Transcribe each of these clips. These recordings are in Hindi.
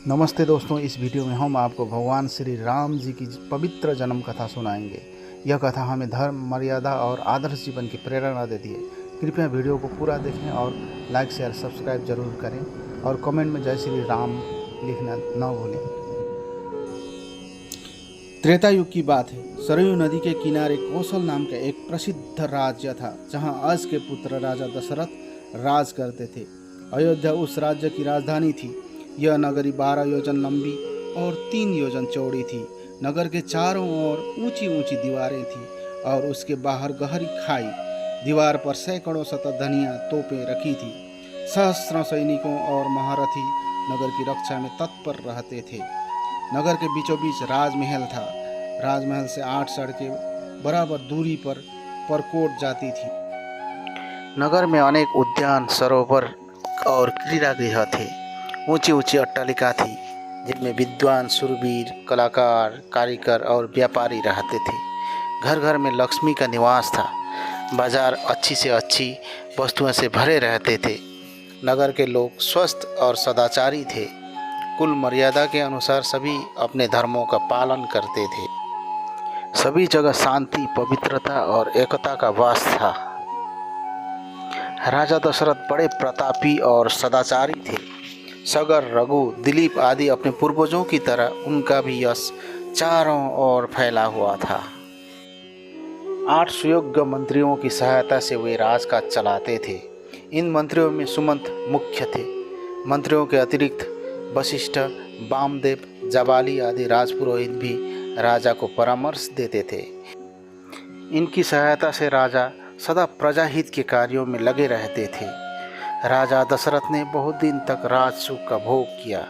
नमस्ते दोस्तों, इस वीडियो में हम आपको भगवान श्री राम जी की पवित्र जन्म कथा सुनाएंगे। यह कथा हमें धर्म, मर्यादा और आदर्श जीवन की प्रेरणा देती है। कृपया वीडियो को पूरा देखें और लाइक शेयर सब्सक्राइब जरूर करें और कमेंट में जय श्री राम लिखना न भूलें। त्रेता युग की बात है। सरयू नदी के किनारे कौशल नाम का एक प्रसिद्ध राज्य था, जहाँ अज के पुत्र राजा दशरथ राज करते थे। अयोध्या उस राज्य की राजधानी थी। यह नगरी 12 योजन लंबी और 3 योजन चौड़ी थी। नगर के चारों ओर ऊंची ऊंची दीवारें थीं और उसके बाहर गहरी खाई। दीवार पर सैकड़ों शतधनिया तोपें रखी थी। सहस्रों सैनिकों और महारथी नगर की रक्षा में तत्पर रहते थे। नगर के बीचों बीच राजमहल था। राजमहल से 8 सड़कें बराबर दूरी पर परकोट जाती थी। नगर में अनेक उद्यान, सरोवर और क्रीड़ागृह थे। ऊंची ऊंची अट्टालिका थी, जिनमें विद्वान, शूरवीर, कलाकार, कारीगर और व्यापारी रहते थे। घर घर में लक्ष्मी का निवास था। बाजार अच्छी से अच्छी वस्तुओं से भरे रहते थे। नगर के लोग स्वस्थ और सदाचारी थे। कुल मर्यादा के अनुसार सभी अपने धर्मों का पालन करते थे। सभी जगह शांति, पवित्रता और एकता का वास था। राजा दशरथ बड़े प्रतापी और सदाचारी थे। सगर, रघु, दिलीप आदि अपने पूर्वजों की तरह उनका भी यश चारों ओर फैला हुआ था। 8 सुयोग्य मंत्रियों की सहायता से वे राजकाज चलाते थे। इन मंत्रियों में सुमंत मुख्य थे। मंत्रियों के अतिरिक्त वशिष्ठ, वामदेव, जाबाली आदि राजपुरोहित भी राजा को परामर्श देते थे। इनकी सहायता से राजा सदा प्रजाहित के कार्यों में लगे रहते थे। राजा दशरथ ने बहुत दिन तक राजसुख का भोग किया।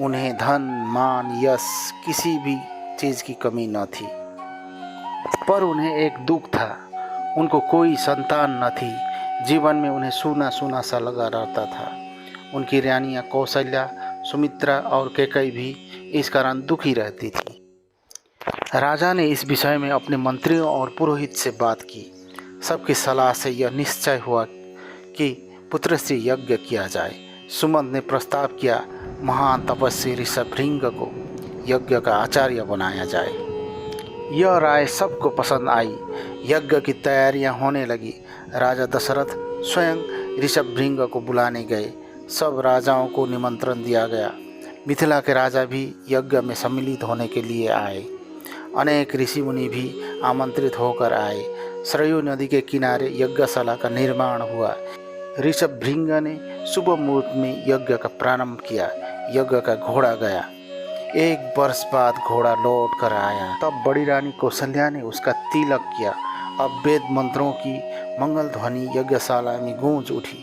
उन्हें धन, मान, यश किसी भी चीज़ की कमी न थी। पर उन्हें एक दुख था, उनको कोई संतान न थी। जीवन में उन्हें सूना सूना सा लगा रहता था। उनकी रानियां कौशल्या, सुमित्रा और कैकेयी भी इस कारण दुखी रहती थी। राजा ने इस विषय में अपने मंत्रियों और पुरोहित से बात की। सबकी सलाह से यह निश्चय हुआ कि पुत्र से यज्ञ किया जाए। सुमंत ने प्रस्ताव किया, महान तपस्वी ऋषभृंग को यज्ञ का आचार्य बनाया जाए। यह राय सबको पसंद आई। यज्ञ की तैयारियां होने लगी। राजा दशरथ स्वयं ऋषभृंग को बुलाने गए। सब राजाओं को निमंत्रण दिया गया। मिथिला के राजा भी यज्ञ में सम्मिलित होने के लिए आए। अनेक ऋषि मुनि भी आमंत्रित होकर आए। सरयू नदी के किनारे यज्ञशाला का निर्माण हुआ। ऋषभृंग ने शुभ मुहूर्त में यज्ञ का प्रारंभ किया। यज्ञ का घोड़ा गया। 1 वर्ष बाद घोड़ा लौट कर आया। तब बड़ी रानी कौशल्या ने उसका तिलक किया। अब वेद मंत्रों की मंगल ध्वनि यज्ञशाला में गूंज उठी।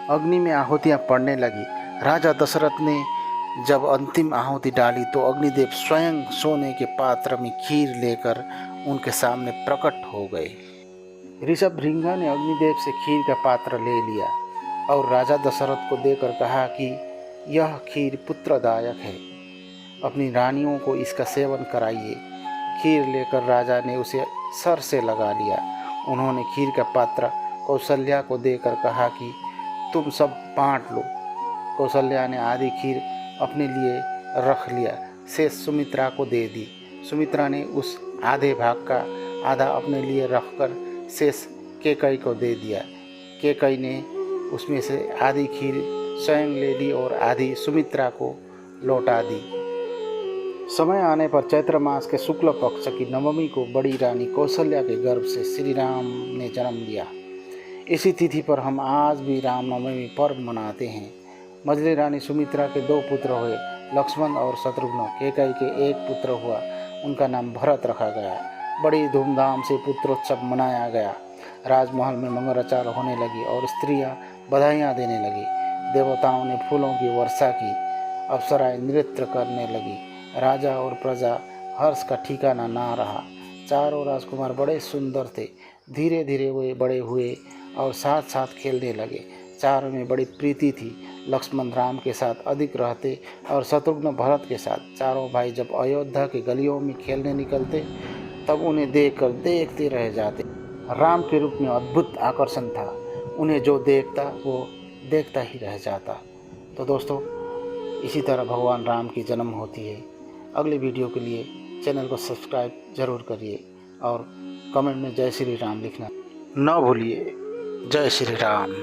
अग्नि में आहुतियां पड़ने लगी। राजा दशरथ ने जब अंतिम आहुति डाली तो अग्निदेव स्वयं सोने के पात्र में खीर लेकर उनके सामने प्रकट हो गए। ऋषभृंग ने अग्निदेव से खीर का पात्र ले लिया और राजा दशरथ को देकर कहा कि यह खीर पुत्रदायक है, अपनी रानियों को इसका सेवन कराइए। खीर लेकर राजा ने उसे सर से लगा लिया। उन्होंने खीर का पात्र कौशल्या को देकर कहा कि तुम सब बांट लो। कौशल्या ने आधी खीर अपने लिए रख लिया, शेष सुमित्रा को दे दी। सुमित्रा ने उस आधे भाग का आधा अपने लिए रखकर शेष कैकेयी को दे दिया। कैकेयी ने उसमें से आधी खीर स्वयं ले ली और आधी सुमित्रा को लौटा दी। समय आने पर चैत्र मास के शुक्ल पक्ष की नवमी को बड़ी रानी कौशल्या के गर्भ से श्री राम ने जन्म लिया। इसी तिथि पर हम आज भी रामनवमी पर्व मनाते हैं। मझली रानी सुमित्रा के 2 पुत्र हुए, लक्ष्मण और शत्रुघ्न। कैकेयी के 1 पुत्र हुआ, उनका नाम भरत रखा गया। बड़ी धूमधाम से पुत्रोत्सव मनाया गया। राजमहल में मंगलाचार होने लगी और स्त्रियां बधाइयां देने लगी। देवताओं ने फूलों की वर्षा की। अप्सराएं नृत्य करने लगी। राजा और प्रजा हर्ष का ठिकाना ना रहा। चारों राजकुमार बड़े सुंदर थे। धीरे धीरे वे बड़े हुए और साथ साथ खेलने लगे। चारों में बड़ी प्रीति थी। लक्ष्मण राम के साथ अधिक रहते और शत्रुघ्न भरत के साथ। चारों भाई जब अयोध्या के गलियों में खेलने निकलते तब उन्हें देखकर देखते रह जाते। राम के रूप में अद्भुत आकर्षण था। उन्हें जो देखता वो देखता ही रह जाता। तो दोस्तों, इसी तरह भगवान राम की जन्म होती है। अगले वीडियो के लिए चैनल को सब्सक्राइब ज़रूर करिए और कमेंट में जय श्री राम लिखना न भूलिए। जय श्री राम।